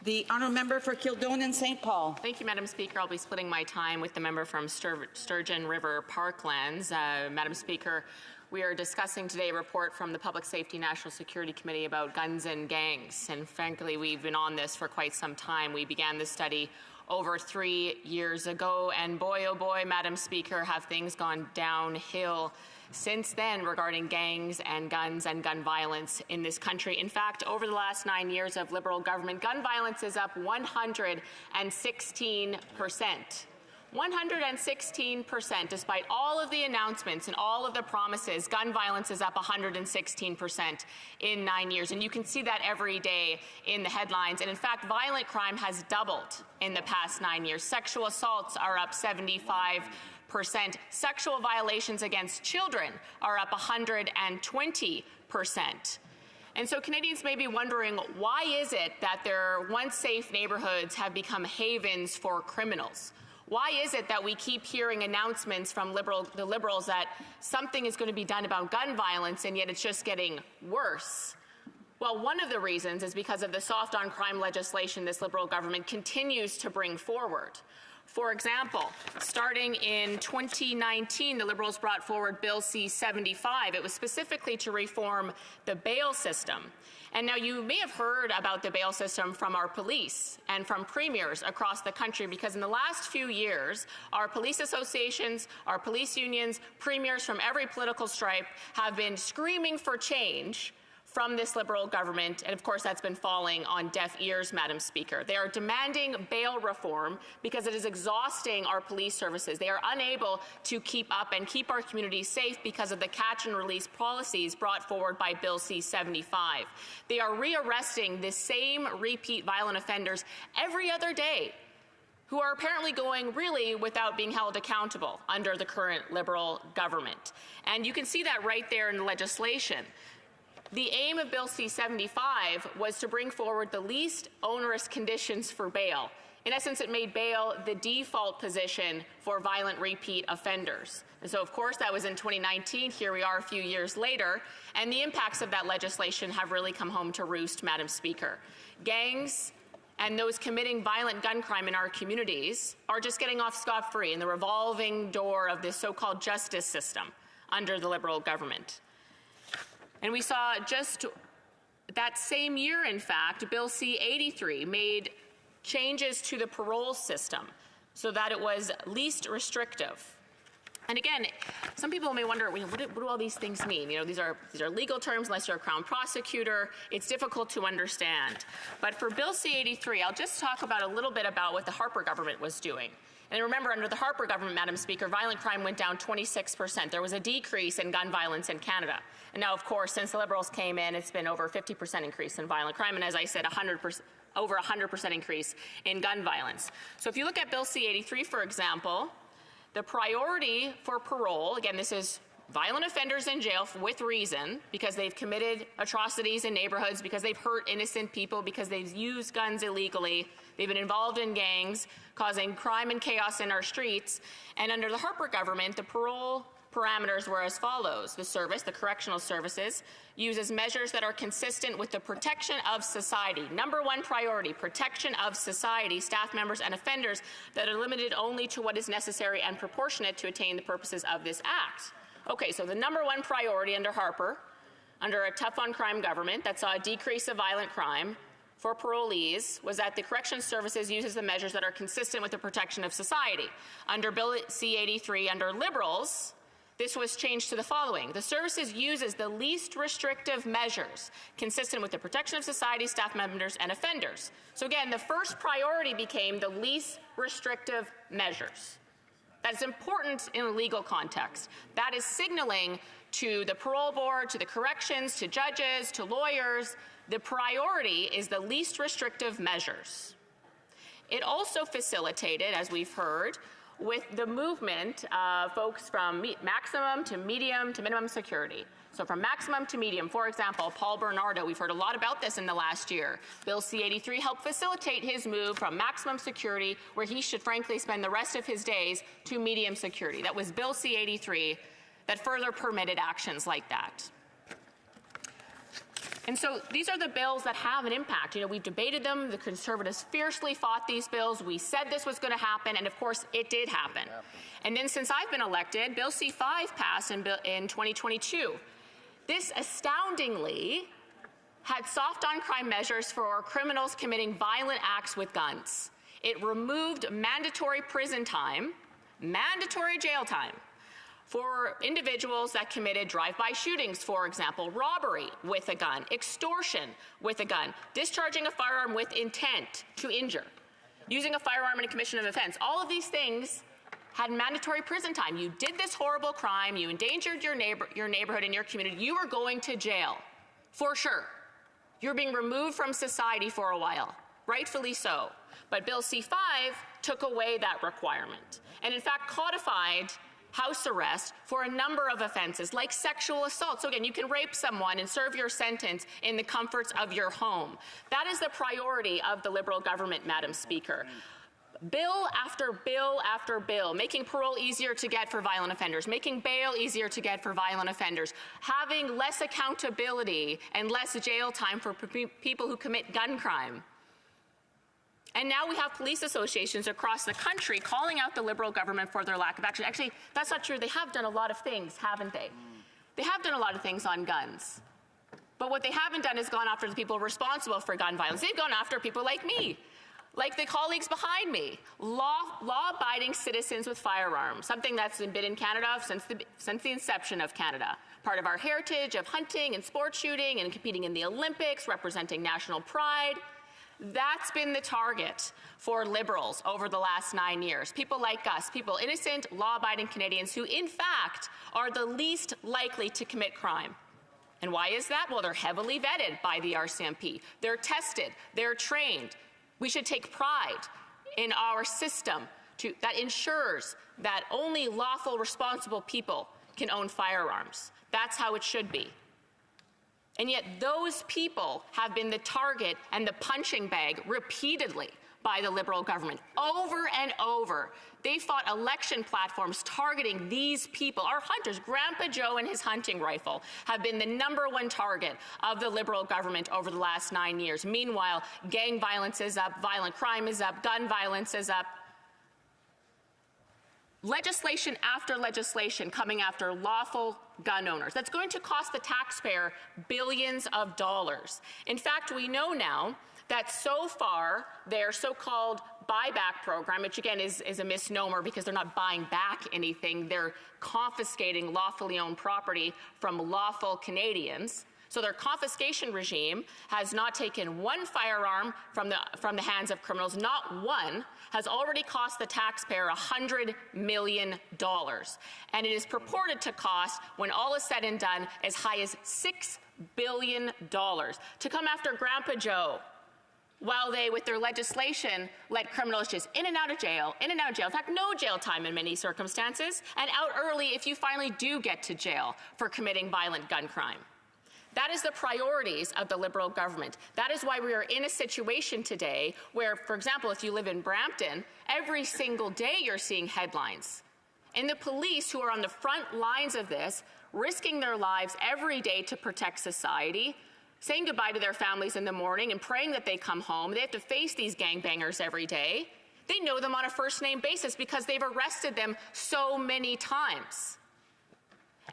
The honourable member for Kildonan St. Paul. Thank you, Madam Speaker. I'll be splitting my time with the member from Sturgeon River Parklands. Madam Speaker, we are discussing today a report from the Public Safety National Security Committee about guns and gangs. And frankly, we've been on this for quite some time. We began this study over 3 years ago. And boy, oh boy, Madam Speaker, have things gone downhill since then regarding gangs and guns and gun violence in this country. In fact, over the last 9 years of Liberal government, gun violence is up 116%. 116%, despite all of the announcements and all of the promises, gun violence is up 116% in 9 years. And you can see that every day in the headlines. And in fact, violent crime has doubled in the past 9 years. Sexual assaults are up 75%. Sexual violations against children are up 120%. And so Canadians may be wondering, why is it that their once safe neighbourhoods have become havens for criminals? Why is it that we keep hearing announcements from the Liberals that something is going to be done about gun violence, and yet it's just getting worse? Well, one of the reasons is because of the soft on crime legislation this Liberal government continues to bring forward. For example, starting in 2019, the Liberals brought forward Bill C-75. It was specifically to reform the bail system. And now you may have heard about the bail system from our police and from premiers across the country, because in the last few years, our police associations, our police unions, premiers from every political stripe have been screaming for change from this Liberal government, and of course that's been falling on deaf ears, Madam Speaker. They are demanding bail reform because it is exhausting our police services. They are unable to keep up and keep our communities safe because of the catch and release policies brought forward by Bill C-75. They are rearresting the same repeat violent offenders every other day, who are apparently going really without being held accountable under the current Liberal government. And you can see that right there in the legislation. The aim of Bill C-75 was to bring forward the least onerous conditions for bail. In essence, it made bail the default position for violent repeat offenders. And so, of course, that was in 2019. Here we are a few years later, and the impacts of that legislation have really come home to roost, Madam Speaker. Gangs and those committing violent gun crime in our communities are just getting off scot-free in the revolving door of this so-called justice system under the Liberal government. And we saw just that same year, in fact, Bill C-83 made changes to the parole system so that it was least restrictive. And again, some people may wonder, what do all these things mean? You know, these are legal terms. Unless you're a Crown prosecutor, it's difficult to understand. But for Bill C-83, I'll just talk about a little bit about what the Harper government was doing. And remember, under the Harper government, Madam Speaker, violent crime went down 26%. There was a decrease in gun violence in Canada. And now, of course, since the Liberals came in, it's been over 50% increase in violent crime. And as I said, over 100% increase in gun violence. So if you look at Bill C-83, for example, the priority for parole, again, this is violent offenders in jail with reason, because they've committed atrocities in neighborhoods, because they've hurt innocent people, because they've used guns illegally, they've been involved in gangs, causing crime and chaos in our streets. And under the Harper government, the parole parameters were as follows. The service, the correctional services, uses measures that are consistent with the protection of society. Number one priority, protection of society, staff members and offenders that are limited only to what is necessary and proportionate to attain the purposes of this act. Okay, so the number one priority under Harper, under a tough-on-crime government that saw a decrease of violent crime for parolees, was that the corrections services uses the measures that are consistent with the protection of society. Under Bill C-83, under Liberals, this was changed to the following. The services uses the least restrictive measures consistent with the protection of society, staff members, and offenders. So again, the first priority became the least restrictive measures. That's important in a legal context. That is signaling to the parole board, to the corrections, to judges, to lawyers, the priority is the least restrictive measures. It also facilitated, as we've heard, with the movement of folks from maximum to medium to minimum security. So from maximum to medium, for example, Paul Bernardo, we've heard a lot about this in the last year. Bill C-83 helped facilitate his move from maximum security, where he should frankly spend the rest of his days, to medium security. That was Bill C-83 that further permitted actions like that. And so these are the bills that have an impact. You know, we've debated them. The Conservatives fiercely fought these bills. We said this was going to happen, and of course, it did happen. Yeah. And then since I've been elected, Bill C-5 passed in 2022. This astoundingly had soft on crime measures for criminals committing violent acts with guns. It removed mandatory prison time, mandatory jail time, for individuals that committed drive-by shootings, for example, robbery with a gun, extortion with a gun, discharging a firearm with intent to injure, using a firearm in a commission of offense. All of these things had mandatory prison time. You did this horrible crime, you endangered your neighborhood and your community, you were going to jail, for sure. You're being removed from society for a while, rightfully so. But Bill C-5 took away that requirement, and in fact codified house arrest for a number of offenses, like sexual assault. So again, you can rape someone and serve your sentence in the comforts of your home. That is the priority of the Liberal government, Madam Speaker. Bill after bill after bill, making parole easier to get for violent offenders, making bail easier to get for violent offenders, having less accountability and less jail time for people who commit gun crime. And now we have police associations across the country calling out the Liberal government for their lack of action. Actually, that's not true. They have done a lot of things, haven't they? They have done a lot of things on guns. But what they haven't done is gone after the people responsible for gun violence. They've gone after people like me, like the colleagues behind me, law-abiding citizens with firearms, something that's been in Canada since the inception of Canada. Part of our heritage of hunting and sport shooting and competing in the Olympics, representing national pride. That's been the target for Liberals over the last 9 years. People like us, people, innocent, law-abiding Canadians who, in fact, are the least likely to commit crime. And why is that? Well, they're heavily vetted by the RCMP. They're tested. They're trained. We should take pride in our system that ensures that only lawful, responsible people can own firearms. That's how it should be. And yet those people have been the target and the punching bag repeatedly by the Liberal government. Over and over, they fought election platforms targeting these people. Our hunters, Grandpa Joe and his hunting rifle, have been the #1 target of the Liberal government over the last 9 years. Meanwhile, gang violence is up, violent crime is up, gun violence is up. Legislation after legislation coming after lawful gun owners. That's going to cost the taxpayer billions of dollars. In fact, we know now that so far their so-called buyback program, which again is a misnomer because they're not buying back anything, they're confiscating lawfully owned property from lawful Canadians. So their confiscation regime has not taken one firearm from the hands of criminals, not one, has already cost the taxpayer $100 million. And it is purported to cost, when all is said and done, as high as $6 billion to come after Grandpa Joe, while they, with their legislation, let criminals just in and out of jail, in and out of jail. In fact, no jail time in many circumstances, and out early if you finally do get to jail for committing violent gun crime. That is the priorities of the Liberal government. That is why we are in a situation today where, for example, if you live in Brampton, every single day you're seeing headlines. And the police who are on the front lines of this, risking their lives every day to protect society, saying goodbye to their families in the morning and praying that they come home. They have to face these gangbangers every day. They know them on a first-name basis because they've arrested them so many times.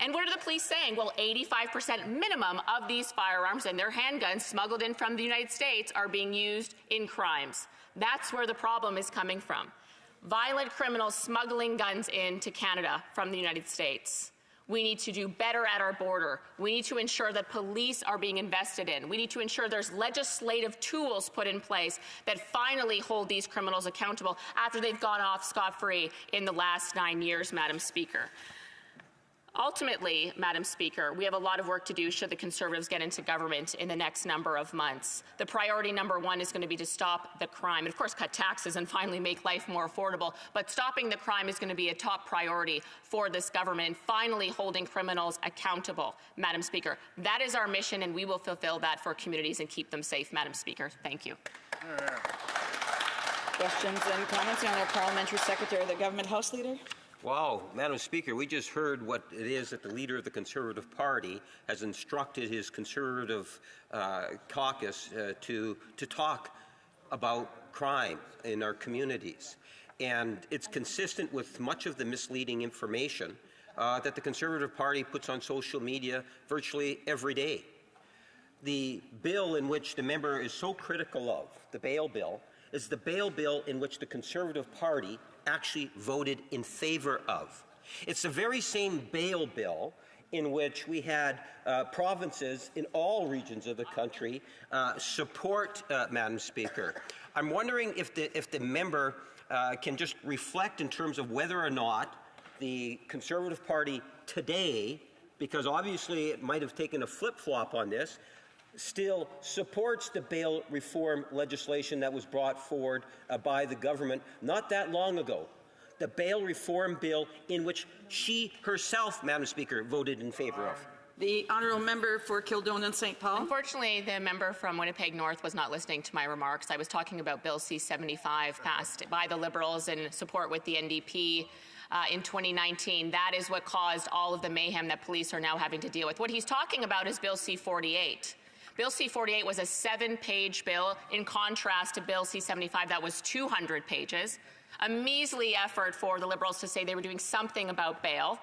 And what are the police saying? Well, 85% minimum of these firearms and their handguns smuggled in from the United States are being used in crimes. That's where the problem is coming from. Violent criminals smuggling guns into Canada from the United States. We need to do better at our border. We need to ensure that police are being invested in. We need to ensure there's legislative tools put in place that finally hold these criminals accountable after they've gone off scot-free in the last 9 years, Madam Speaker. Ultimately, Madam Speaker, we have a lot of work to do should the Conservatives get into government in the next number of months. The priority #1 is going to be to stop the crime, and of course cut taxes and finally make life more affordable, but stopping the crime is going to be a top priority for this government, and finally holding criminals accountable, Madam Speaker. That is our mission, and we will fulfill that for communities and keep them safe, Madam Speaker. Thank you. Questions and comments, the Honourable Parliamentary Secretary of the Government House Leader. Wow, Madam Speaker, we just heard what it is that the leader of the Conservative Party has instructed his Conservative caucus to talk about crime in our communities. And it's consistent with much of the misleading information that the Conservative Party puts on social media virtually every day. The bill in which the member is so critical of, the bail bill, is the bail bill in which the Conservative Party actually voted in favor of. It's the very same bail bill in which we had provinces in all regions of the country support, Madam Speaker. I'm wondering if the member can just reflect in terms of whether or not the Conservative Party today, because obviously it might have taken a flip-flop on this, still supports the bail reform legislation that was brought forward by the government not that long ago. The bail reform bill in which she herself, Madam Speaker, voted in favor of. The honourable member for Kildonan St. Paul. Unfortunately, the member from Winnipeg North was not listening to my remarks. I was talking about Bill C-75 passed by the Liberals in support with the NDP in 2019. That is what caused all of the mayhem that police are now having to deal with. What he's talking about is Bill C-48. Bill C-48 was a 7-page bill in contrast to Bill C-75 that was 200 pages. A measly effort for the Liberals to say they were doing something about bail.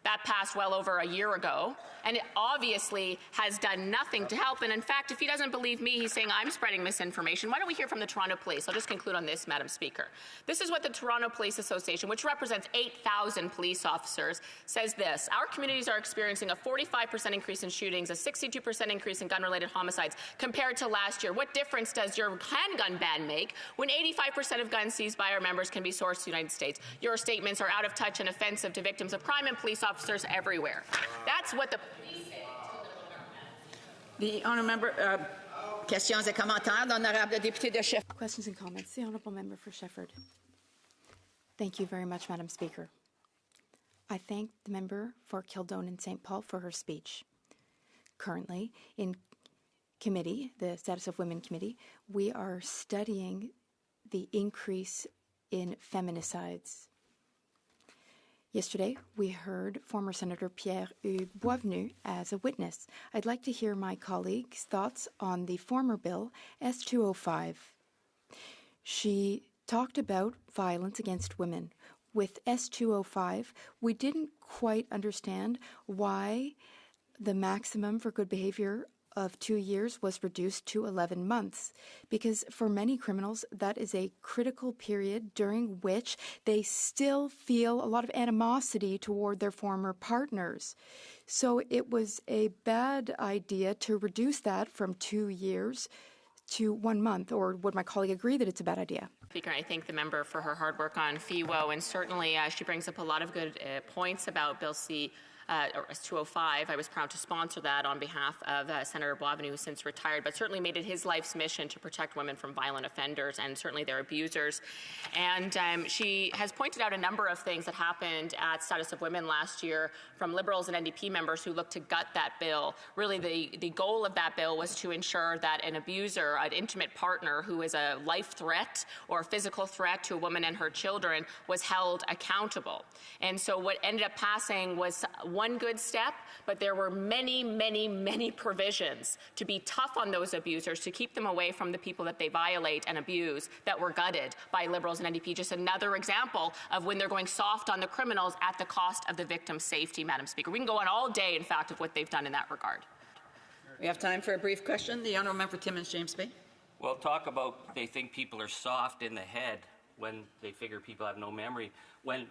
That passed well over a year ago, and it obviously has done nothing to help. And in fact, if he doesn't believe me, he's saying I'm spreading misinformation. Why don't we hear from the Toronto Police? I'll just conclude on this, Madam Speaker. This is what the Toronto Police Association, which represents 8,000 police officers, says this. Our communities are experiencing a 45% increase in shootings, a 62% increase in gun-related homicides compared to last year. What difference does your handgun ban make when 85% of guns seized by our members can be sourced to the United States? Your statements are out of touch and offensive to victims of crime and police officers everywhere. That's what the police say. The honourable member. Questions et commentaires. L'honorable député de Shefford. Questions and comments. The honourable member for Shefford. Thank you very much, Madam Speaker. I thank the member for Kildonan St. Paul for her speech. Currently, in committee, the Status of Women Committee, we are studying the increase in feminicides. Yesterday, we heard former Senator Pierre-Hugues Boisvenu as a witness. I'd like to hear my colleague's thoughts on the former bill, S-205. She talked about violence against women. With S-205, we didn't quite understand why the maximum for good behavior of 2 years was reduced to 11 months, because for many criminals, that is a critical period during which they still feel a lot of animosity toward their former partners. So it was a bad idea to reduce that from 2 years to 1 month, or would my colleague agree that it's a bad idea? Speaker, I thank the member for her hard work on FEWO, and certainly she brings up a lot of good points about Bill C. Or 205. I was proud to sponsor that on behalf of Senator Boisvenu, who's since retired, but certainly made it his life's mission to protect women from violent offenders and certainly their abusers. And she has pointed out a number of things that happened at Status of Women last year from Liberals and NDP members who looked to gut that bill. Really, the goal of that bill was to ensure that an abuser, an intimate partner who is a life threat or physical threat to a woman and her children, was held accountable. And so what ended up passing was one good step, but there were many, many, many provisions to be tough on those abusers, to keep them away from the people that they violate and abuse, that were gutted by Liberals and NDP. Just another example of when they're going soft on the criminals at the cost of the victim's safety, Madam Speaker. We can go on all day, in fact, of what they've done in that regard. We have time for a brief question. The honourable member for Timmins James Bay. Well, talk about they think people are soft in the head when they figure people have no memory. When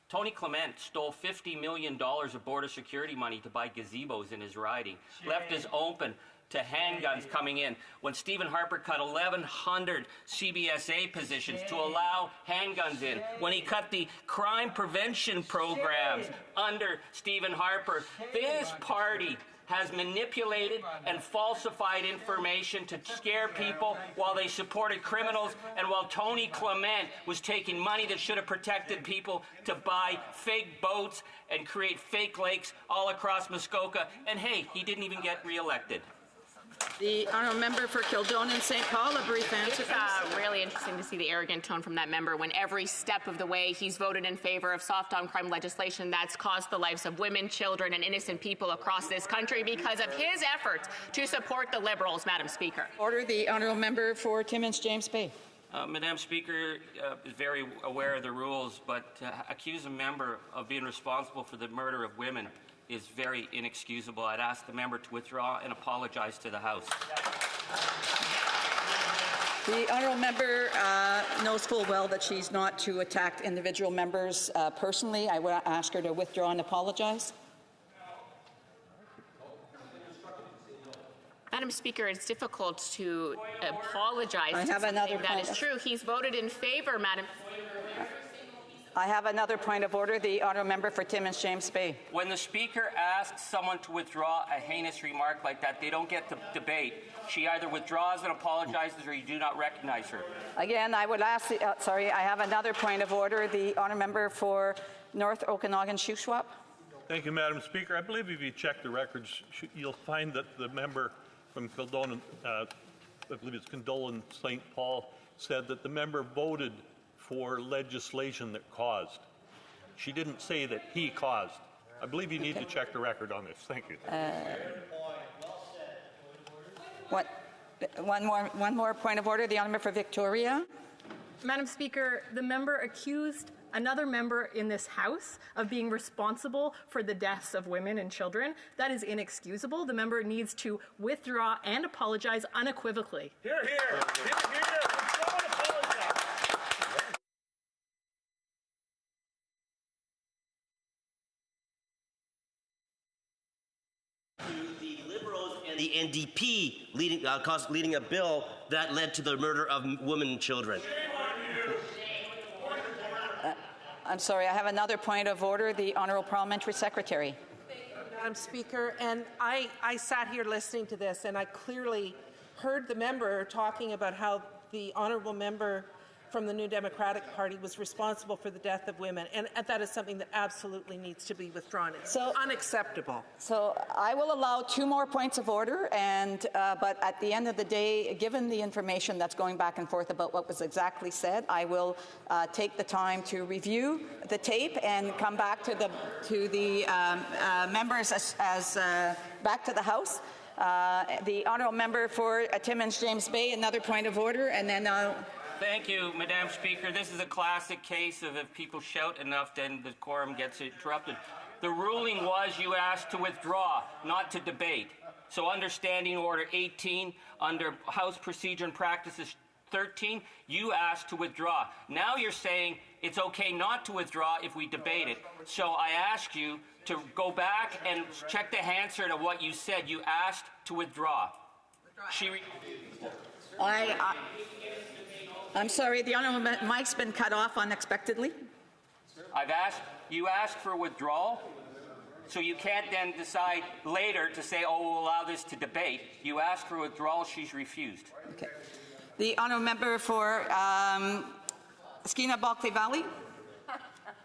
Tony Clement stole $50 million of border security money to buy gazebos in his riding, left us open to handguns coming in. When Stephen Harper cut 1,100 CBSA positions to allow handguns in. When he cut the crime prevention programs under Stephen Harper. This party has manipulated and falsified information to scare people while they supported criminals, and while Tony Clement was taking money that should have protected people to buy fake boats and create fake lakes all across Muskoka. And hey, he didn't even get reelected. The honourable member for Kildonan St. Paul, a brief answer. It's really interesting to see the arrogant tone from that member when every step of the way he's voted in favour of soft on crime legislation that's cost the lives of women, children and innocent people across this country because of his efforts to support the Liberals, Madam Speaker. Order. The honourable member for Timmins James Bay. Madam Speaker is very aware of the rules, but to accuse a member of being responsible for the murder of women is very inexcusable. I'd ask the member to withdraw and apologize to the House. The honourable member knows full well that she's not to attack individual members personally. I would ask her to withdraw and apologize. Madam Speaker, it's difficult to apologize I to have something another that point. is true. He's voted in favour, Madam. I have another point of order. The honourable member for Timmins James Bay. When the Speaker asks someone to withdraw a heinous remark like that, they don't get to debate. She either withdraws and apologizes or you do not recognize her. Again, I would ask the, I have another point of order. The honourable member for North Okanagan Shuswap. Thank you, Madam Speaker. I believe if you check the records, you'll find that the member from Kildonan, I believe it's Kildonan St. Paul, said that the member voted for legislation that caused. She didn't say that he caused. I believe you need to check the record on this. Thank you. One more point of order. The honourable member for Victoria. Madam Speaker, the member accused another member in this House of being responsible for the deaths of women and children. That is inexcusable. The member needs to withdraw and apologize unequivocally. Hear, hear. Hear, hear. Withdraw and apologize. The Liberals and the NDP leading a bill that led to the murder of women and children. I'm sorry, I have another point of order. The Honourable Parliamentary Secretary. Madam Speaker, and I sat here listening to this, and I clearly heard the member talking about how the honourable member from the New Democratic Party was responsible for the death of women, and that is something that absolutely needs to be withdrawn. It's unacceptable. So I will allow 2 more points of order, and but at the end of the day, given the information that's going back and forth about what was exactly said, I will take the time to review the tape and come back to the members as back to the House. The honourable member for Timmins James Bay, another point of order, and then Thank you, Madam Speaker. This is a classic case of if people shout enough, then the quorum gets interrupted. The ruling was you asked to withdraw, not to debate. So under Standing Order 18, under House Procedure and Practices 13, you asked to withdraw. Now you're saying it's okay not to withdraw if we debate it. So I ask you to go back and check the answer to what you said. You asked to withdraw. I'm sorry, the honourable mic's been cut off unexpectedly. You asked for withdrawal, so you can't then decide later to say, oh, we'll allow this to debate. You asked for withdrawal, she's refused. Okay. The honourable member for Skeena Bulkley Valley.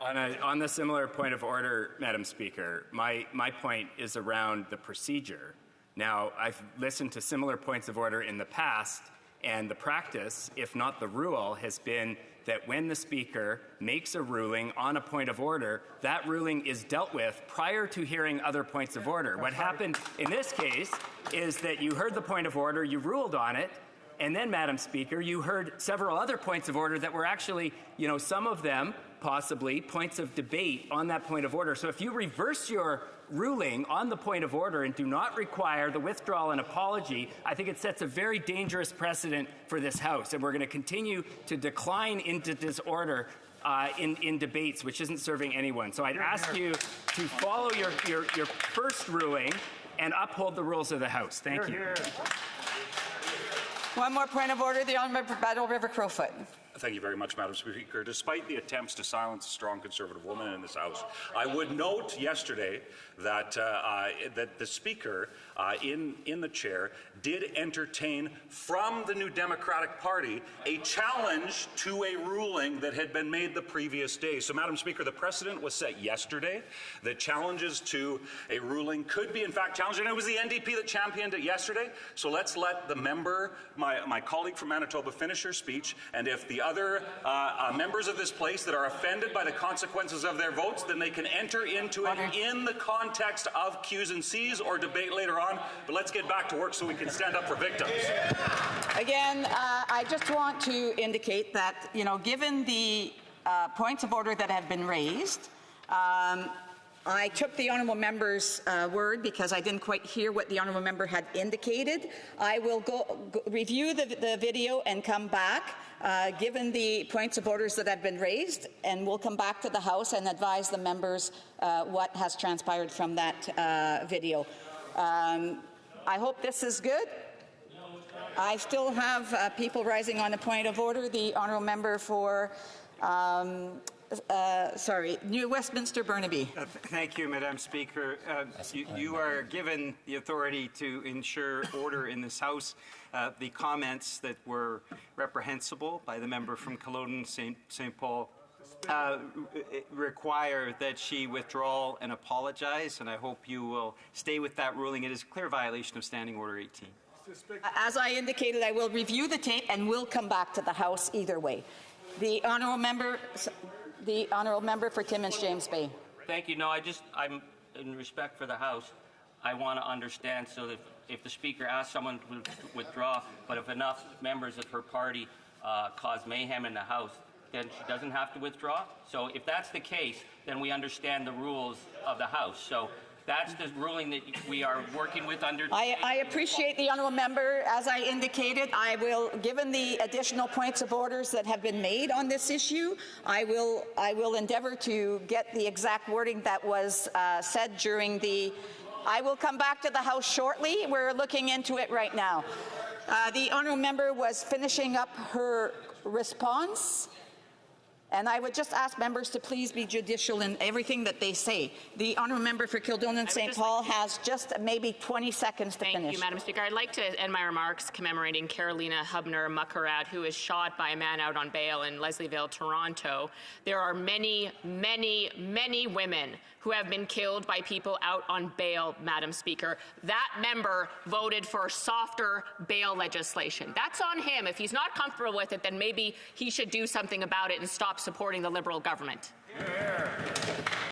On the similar point of order, Madam Speaker, my point is around the procedure. Now, I've listened to similar points of order in the past, and the practice, if not the rule, has been that when the Speaker makes a ruling on a point of order, that ruling is dealt with prior to hearing other points of order. What happened in this case is that you heard the point of order, you ruled on it, and then, Madam Speaker, you heard several other points of order that were actually, some of them possibly points of debate on that point of order. So if you reverse your ruling on the point of order and do not require the withdrawal and apology, I think it sets a very dangerous precedent for this House, and we're going to continue to decline into disorder in debates, which isn't serving anyone. So I'd ask you to follow your first ruling and uphold the rules of the House. Thank you. One more point of order. The honourable member for Battle River Crowfoot. Thank you very much, Madam Speaker. Despite the attempts to silence a strong Conservative woman in this House, I would note yesterday that that the Speaker in the chair did entertain from the New Democratic Party a challenge to a ruling that had been made the previous day. So, Madam Speaker, the precedent was set yesterday that challenges to a ruling could be in fact challenged, and it was the NDP that championed it yesterday. So let's let the member, my colleague from Manitoba, finish her speech, and if the other members of this place that are offended by the consequences of their votes, then they can enter into it in the context of Q's and C's or debate later on. But let's get back to work so we can stand up for victims. Again, I just want to indicate that, given the points of order that have been raised, I took the honourable member's word because I didn't quite hear what the honourable member had indicated. I will go review the video and come back, given the points of orders that have been raised, and we'll come back to the House and advise the members what has transpired from that video. I hope this is good. I still have people rising on a point of order. The honourable member for New Westminster Burnaby. Thank you, Madam Speaker. You are given the authority to ensure order in this House. The comments that were reprehensible by the member from Culloden St. Paul require that she withdraw and apologize, and I hope you will stay with that ruling. It is a clear violation of Standing Order 18. As I indicated, I will review the tape and will come back to the House either way. The honourable member for Timmins James Bay. Thank you. No, I'm in respect for the House. I want to understand so that if the Speaker asks someone to withdraw, but if enough members of her party cause mayhem in the House, then she doesn't have to withdraw. So if that's the case, then we understand the rules of the House. So that's the ruling that we are working with under. I appreciate the honourable member. As I indicated, I will, given the additional points of orders that have been made on this issue, I will endeavour to get the exact wording that was said during the. I will come back to the House shortly. We're looking into it right now. The honourable member was finishing up her response. And I would just ask members to please be judicial in everything that they say. The honourable member for Kildonan St. Paul has just maybe 20 seconds to finish. Thank you, Madam Speaker. I'd like to end my remarks commemorating Carolina Hubner-Muckarat, who was shot by a man out on bail in Leslieville, Toronto. There are many, many, many women who have been killed by people out on bail, Madam Speaker. That member voted for softer bail legislation. That's on him. If he's not comfortable with it, then maybe he should do something about it and stop supporting the Liberal government. Yeah.